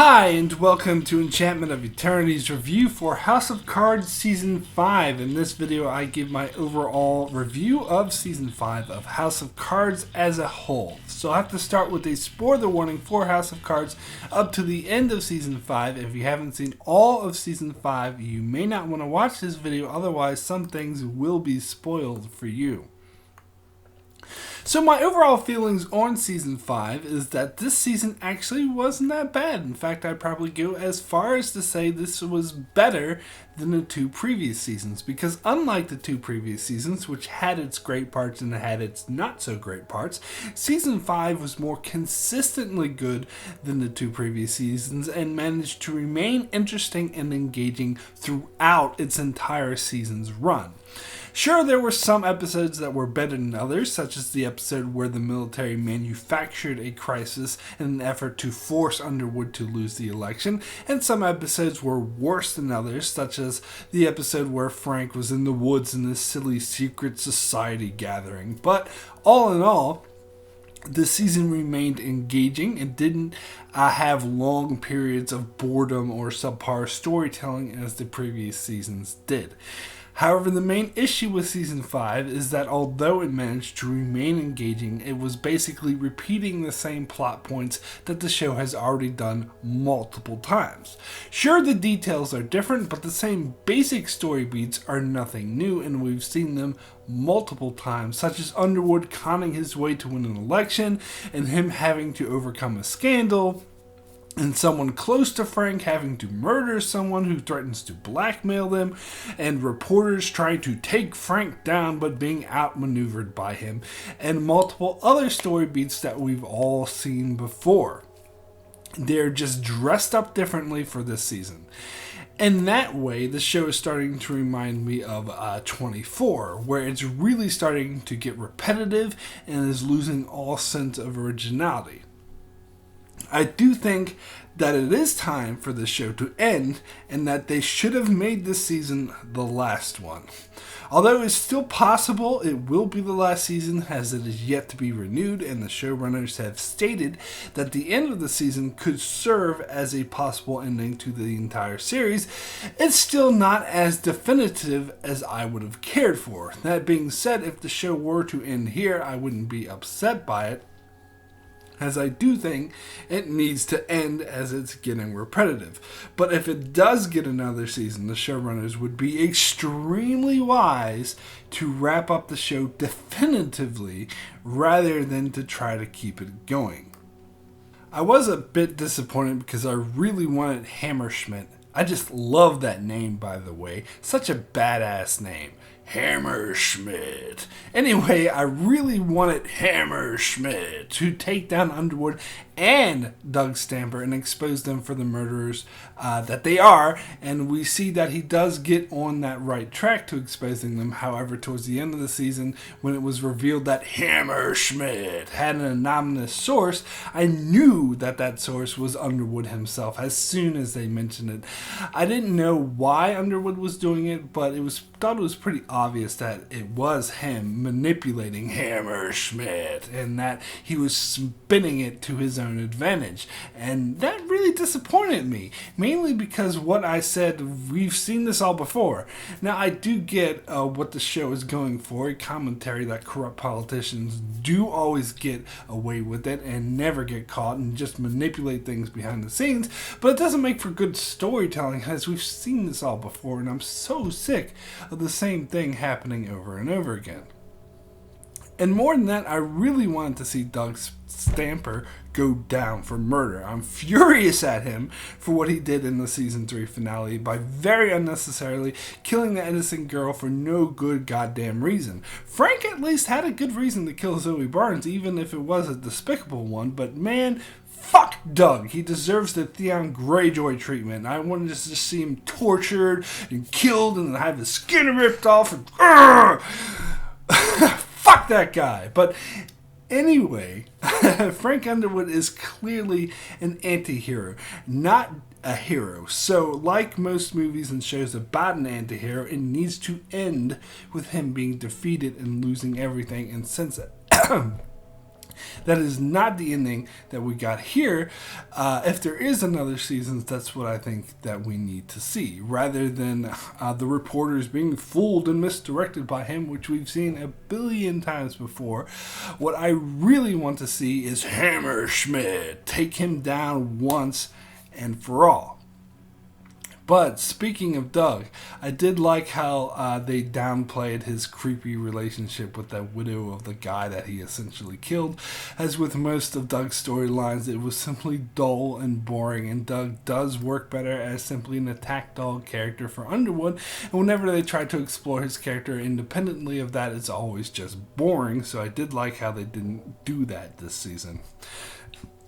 Hi, and welcome to Enchantment of Eternity's review for House of Cards Season 5. In this video, I give my overall review of Season 5 of House of Cards as a whole. So I have to start with a spoiler warning for House of Cards up to the end of Season 5. If you haven't seen all of Season 5, you may not want to watch this video, otherwise some things will be spoiled for you. So my overall feelings on Season 5 is that this season actually wasn't that bad. In fact, I'd probably go as far as to say this was better than the two previous seasons. Because unlike the two previous seasons, which had its great parts and had its not so great parts, Season 5 was more consistently good than the two previous seasons and managed to remain interesting and engaging throughout its entire season's run. Sure, there were some episodes that were better than others, such as the episode where the military manufactured a crisis in an effort to force Underwood to lose the election, and some episodes were worse than others, such as the episode where Frank was in the woods in this silly secret society gathering. But all in all, the season remained engaging and didn't have long periods of boredom or subpar storytelling as the previous seasons did. However, the main issue with Season 5 is that although it managed to remain engaging, it was basically repeating the same plot points that the show has already done multiple times. Sure, the details are different, but the same basic story beats are nothing new, and we've seen them multiple times, such as Underwood conning his way to win an election, and him having to overcome a scandal, and someone close to Frank having to murder someone who threatens to blackmail them, and reporters trying to take Frank down but being outmaneuvered by him, and multiple other story beats that we've all seen before. They're just dressed up differently for this season. In that way, the show is starting to remind me of 24, where it's really starting to get repetitive and is losing all sense of originality. I do think that it is time for the show to end and that they should have made this season the last one. Although it's still possible it will be the last season as it is yet to be renewed, and the showrunners have stated that the end of the season could serve as a possible ending to the entire series, it's still not as definitive as I would have cared for. That being said, if the show were to end here, I wouldn't be upset by it, as I do think it needs to end as it's getting repetitive. But if it does get another season, the showrunners would be extremely wise to wrap up the show definitively rather than to try to keep it going. I was a bit disappointed because I really wanted Hammerschmidt. I just love that name, by the way. Such a badass name. Hammerschmidt. Anyway, I really wanted Hammerschmidt to take down Underwood and Doug Stamper and expose them for the murderers that they are, and we see that he does get on that right track to exposing them. However, towards the end of the season, when it was revealed that Hammerschmidt had an anonymous source, I knew that that source was Underwood himself as soon as they mentioned it. I didn't know why Underwood was doing it, but thought it was pretty obvious that it was him manipulating Hammerschmidt and that he was spinning it to his own advantage. And that really disappointed me, mainly because what I said, we've seen this all before. Now, I do get what the show is going for, a commentary that corrupt politicians do always get away with it and never get caught and just manipulate things behind the scenes, but it doesn't make for good storytelling, as we've seen this all before, and I'm so sick of the same thing happening over and over again. And more than that, I really wanted to see Doug Stamper go down for murder. I'm furious at him for what he did in the season 3 finale by very unnecessarily killing the innocent girl for no good goddamn reason. Frank at least had a good reason to kill Zoe Barnes, even if it was a despicable one, but man, fuck Doug. He deserves the Theon Greyjoy treatment. I wanted to just see him tortured and killed and have his skin ripped off and fuck that guy. But anyway, Frank Underwood is clearly an anti-hero, not a hero. So, like most movies and shows about an anti-hero, it needs to end with him being defeated and losing everything. And since That is not the ending that we got here. If there is another season, that's what I think that we need to see, rather than the reporters being fooled and misdirected by him, which we've seen a billion times before. What I really want to see is Hammerschmidt take him down once and for all. But speaking of Doug, I did like how they downplayed his creepy relationship with that widow of the guy that he essentially killed. As with most of Doug's storylines, it was simply dull and boring, and Doug does work better as simply an attack dog character for Underwood, and whenever they try to explore his character independently of that, it's always just boring, so I did like how they didn't do that this season.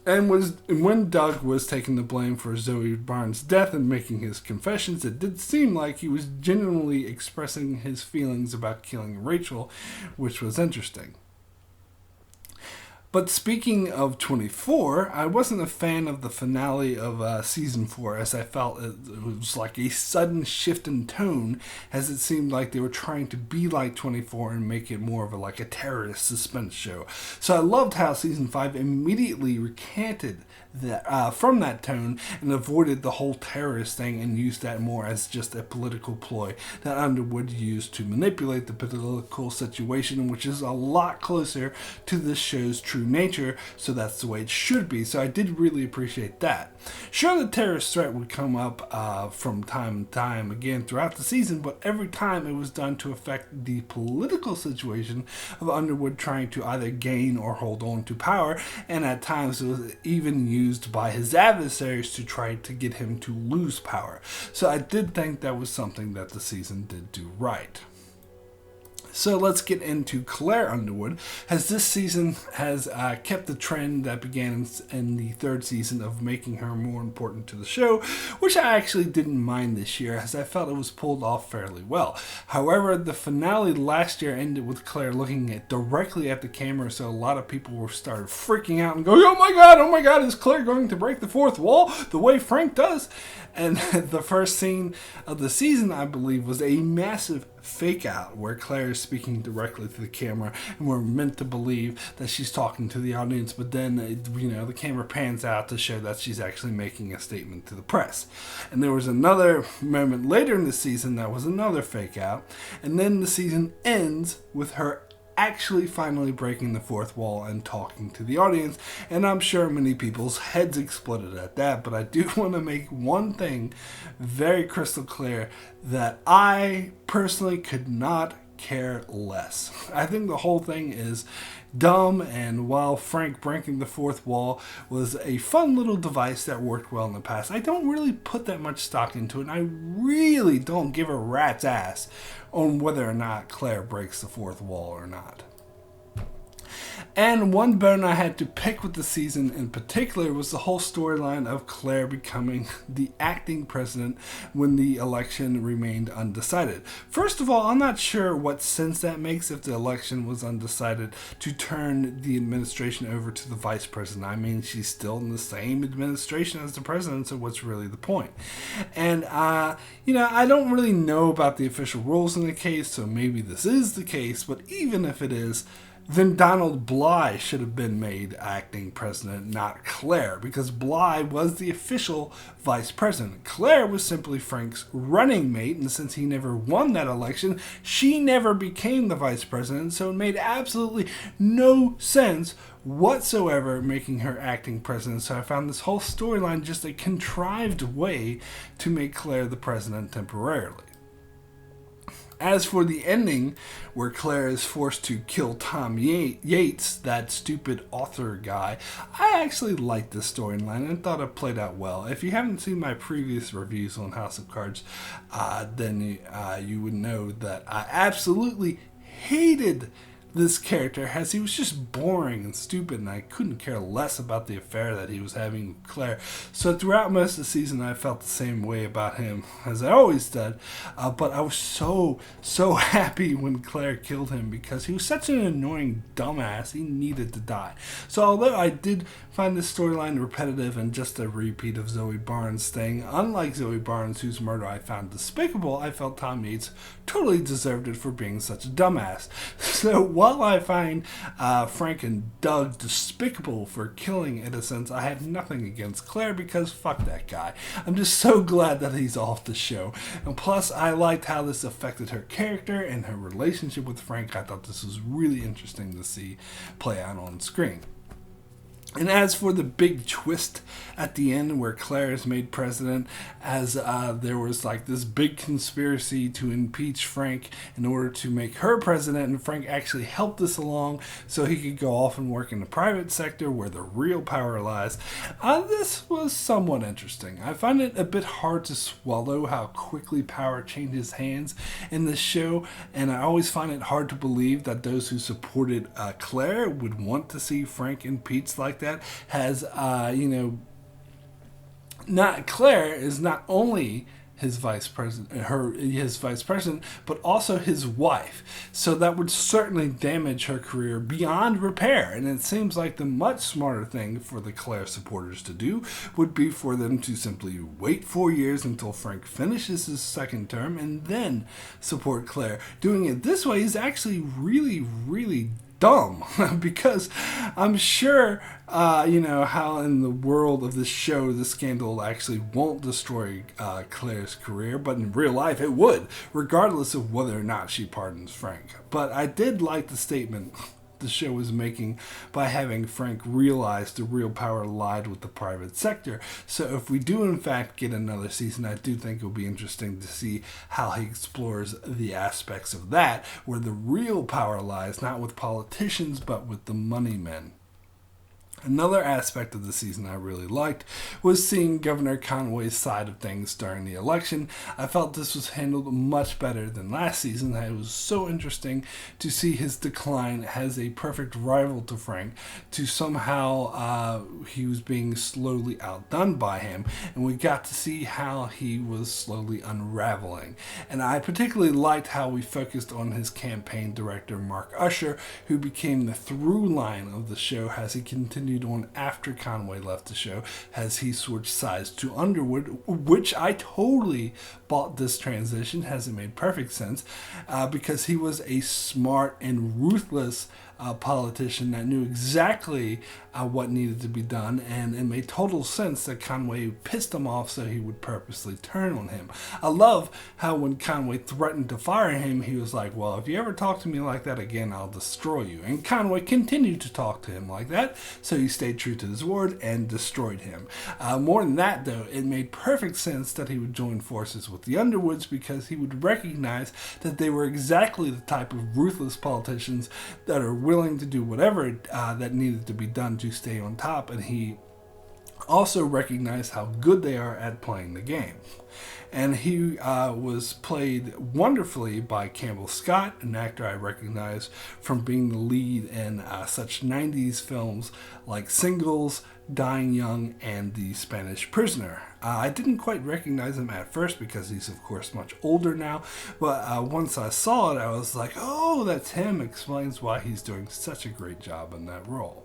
And when Doug was taking the blame for Zoe Barnes' death and making his confessions, it did seem like he was genuinely expressing his feelings about killing Rachel, which was interesting. But speaking of 24, I wasn't a fan of the finale of Season 4, as I felt it was like a sudden shift in tone, as it seemed like they were trying to be like 24 and make it more of a terrorist suspense show. So I loved how Season 5 immediately recanted from that tone and avoided the whole terrorist thing and used that more as just a political ploy that Underwood used to manipulate the political situation, which is a lot closer to this show's true nature, so that's the way it should be. So I did really appreciate that. Sure, the terrorist threat would come up from time to time again throughout the season, but every time it was done to affect the political situation of Underwood trying to either gain or hold on to power, and at times it was even used by his adversaries to try to get him to lose power. So I did think that was something that the season did do right. So let's get into Claire Underwood, as this season has kept the trend that began in the third season of making her more important to the show, which I actually didn't mind this year, as I felt it was pulled off fairly well. However, the finale last year ended with Claire looking directly at the camera, so a lot of people started freaking out and going, oh my god, is Claire going to break the fourth wall the way Frank does? And the first scene of the season, I believe, was a massive fake out where Claire is speaking directly to the camera, and we're meant to believe that she's talking to the audience, but then the camera pans out to show that she's actually making a statement to the press. And there was another moment later in the season that was another fake out, and then the season ends with her actually finally breaking the fourth wall and talking to the audience, and I'm sure many people's heads exploded at that, but I do want to make one thing very crystal clear, that I personally could not care less. I think the whole thing is dumb, and while Frank breaking the fourth wall was a fun little device that worked well in the past, I don't really put that much stock into it, and I really don't give a rat's ass on whether or not Claire breaks the fourth wall or not. And one bone I had to pick with the season in particular was the whole storyline of Claire becoming the acting president when the election remained undecided. First of all, I'm not sure what sense that makes if the election was undecided to turn the administration over to the vice president. I mean, she's still in the same administration as the president, so what's really the point? And, I don't really know about the official rules in the case, so maybe this is the case, but even if it is, then Donald Bly should have been made acting president, not Claire, because Bly was the official vice president. Claire was simply Frank's running mate, and since he never won that election, she never became the vice president, so it made absolutely no sense whatsoever making her acting president. So I found this whole storyline just a contrived way to make Claire the president temporarily. As for the ending, where Claire is forced to kill Tom Yates, that stupid author guy, I actually liked this storyline and thought it played out well. If you haven't seen my previous reviews on House of Cards, then you would know that I absolutely hated this character, as he was just boring and stupid, and I couldn't care less about the affair that he was having with Claire. So throughout most of the season, I felt the same way about him as I always did, but I was so happy when Claire killed him, because he was such an annoying dumbass. He needed to die. So although I did find this storyline repetitive and just a repeat of Zoe Barnes' thing, unlike Zoe Barnes, whose murder I found despicable, I felt Tom Yates totally deserved it for being such a dumbass. So while I find Frank and Doug despicable for killing innocents, I have nothing against Claire because fuck that guy. I'm just so glad that he's off the show. And plus, I liked how this affected her character and her relationship with Frank. I thought this was really interesting to see play out on screen. And as for the big twist at the end where Claire is made president, as there was like this big conspiracy to impeach Frank in order to make her president, and Frank actually helped this along so he could go off and work in the private sector where the real power lies. This was somewhat interesting. I find it a bit hard to swallow how quickly power changes hands in this show, and I always find it hard to believe that those who supported Claire would want to see Frank impeached like that. Has not Claire is not only his vice president, but also his wife. So that would certainly damage her career beyond repair. And it seems like the much smarter thing for the Claire supporters to do would be for them to simply wait 4 years until Frank finishes his second term and then support Claire. Doing it this way is actually really, really dumb because I'm sure how in the world of this show the scandal actually won't destroy Claire's career, but in real life it would, regardless of whether or not she pardons Frank. But I did like the statement the show was making by having Frank realize the real power lied with the private sector. So if we do in fact get another season, I do think it will be interesting to see how he explores the aspects of that, where the real power lies not with politicians but with the money men. Another aspect of the season I really liked was seeing Governor Conway's side of things during the election. I felt this was handled much better than last season. It was so interesting to see his decline as a perfect rival to Frank, to somehow he was being slowly outdone by him, and we got to see how he was slowly unraveling. And I particularly liked how we focused on his campaign director, Mark Usher, who became the through line of the show as he continued on after Conway left the show, as he switched sides to Underwood, which I totally bought this transition, as it made perfect sense, because he was a smart and ruthless politician that knew exactly what needed to be done, and it made total sense that Conway pissed him off so he would purposely turn on him. I love how when Conway threatened to fire him, he was like, well, if you ever talk to me like that again, I'll destroy you. And Conway continued to talk to him like that, so he stayed true to his word and destroyed him. More than that, though, it made perfect sense that he would join forces with the Underwoods, because he would recognize that they were exactly the type of ruthless politicians that are willing to do whatever that needed to be done to stay on top, and he also recognized how good they are at playing the game. And he was played wonderfully by Campbell Scott, an actor I recognize from being the lead in such 90s films like Singles, Dying Young, and The Spanish Prisoner. I didn't quite recognize him at first because he's of course much older now, but once I saw it, I was like, oh, that's him. Explains why he's doing such a great job in that role.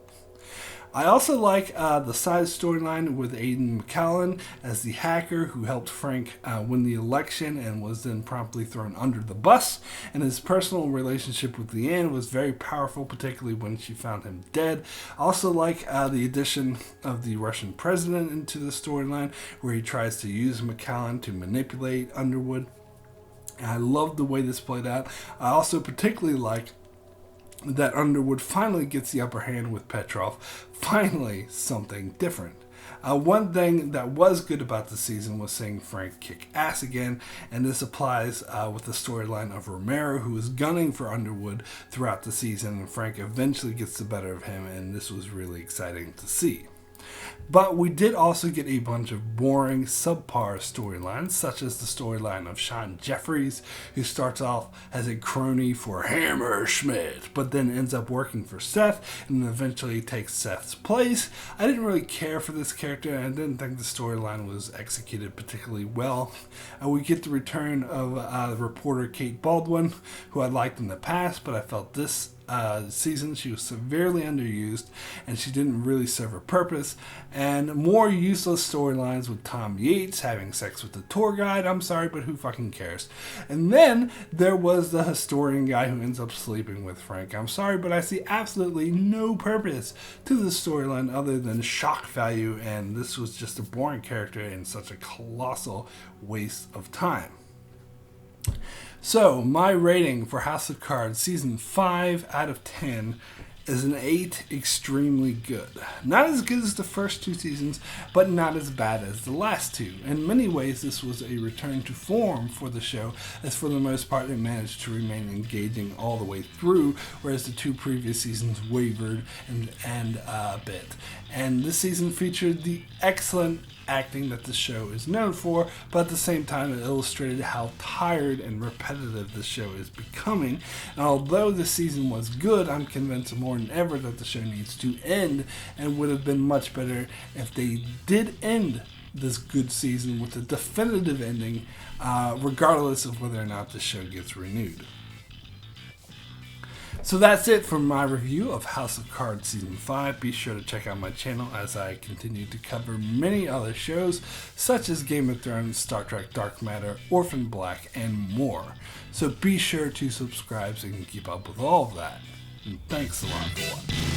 I also like the side storyline with Aidan McCallan as the hacker who helped Frank win the election and was then promptly thrown under the bus. And his personal relationship with Leanne was very powerful, particularly when she found him dead. I also like the addition of the Russian president into the storyline, where he tries to use McCallan to manipulate Underwood. And I love the way this played out. I also particularly like that Underwood finally gets the upper hand with Petrov. Finally, something different. One thing that was good about the season was seeing Frank kick ass again, and this applies with the storyline of Romero, who is gunning for Underwood throughout the season, and Frank eventually gets the better of him, and this was really exciting to see. But we did also get a bunch of boring, subpar storylines, such as the storyline of Sean Jeffries, who starts off as a crony for Hammerschmidt, but then ends up working for Seth, and eventually takes Seth's place. I didn't really care for this character, and I didn't think the storyline was executed particularly well. We get the return of the reporter Kate Baldwin, who I liked in the past, but I felt this season. She was severely underused, and she didn't really serve her purpose. And more useless storylines with Tom Yates having sex with the tour guide. I'm sorry, but who fucking cares? And then there was the historian guy who ends up sleeping with Frank. I'm sorry, but I see absolutely no purpose to the storyline other than shock value, and this was just a boring character and such a colossal waste of time. So, my rating for House of Cards Season 5 out of 10 is an 8, extremely good. Not as good as the first 2 seasons, but not as bad as the last 2. In many ways, this was a return to form for the show, as for the most part, it managed to remain engaging all the way through, whereas the 2 previous seasons wavered and a bit. And this season featured the excellent acting that the show is known for, but at the same time it illustrated how tired and repetitive the show is becoming. And although the season was good, I'm convinced more than ever that the show needs to end, and would have been much better if they did end this good season with a definitive ending, regardless of whether or not the show gets renewed. So that's it for my review of House of Cards Season 5. Be sure to check out my channel as I continue to cover many other shows such as Game of Thrones, Star Trek Dark Matter, Orphan Black, and more. So be sure to subscribe so you can keep up with all of that. And thanks a lot for watching.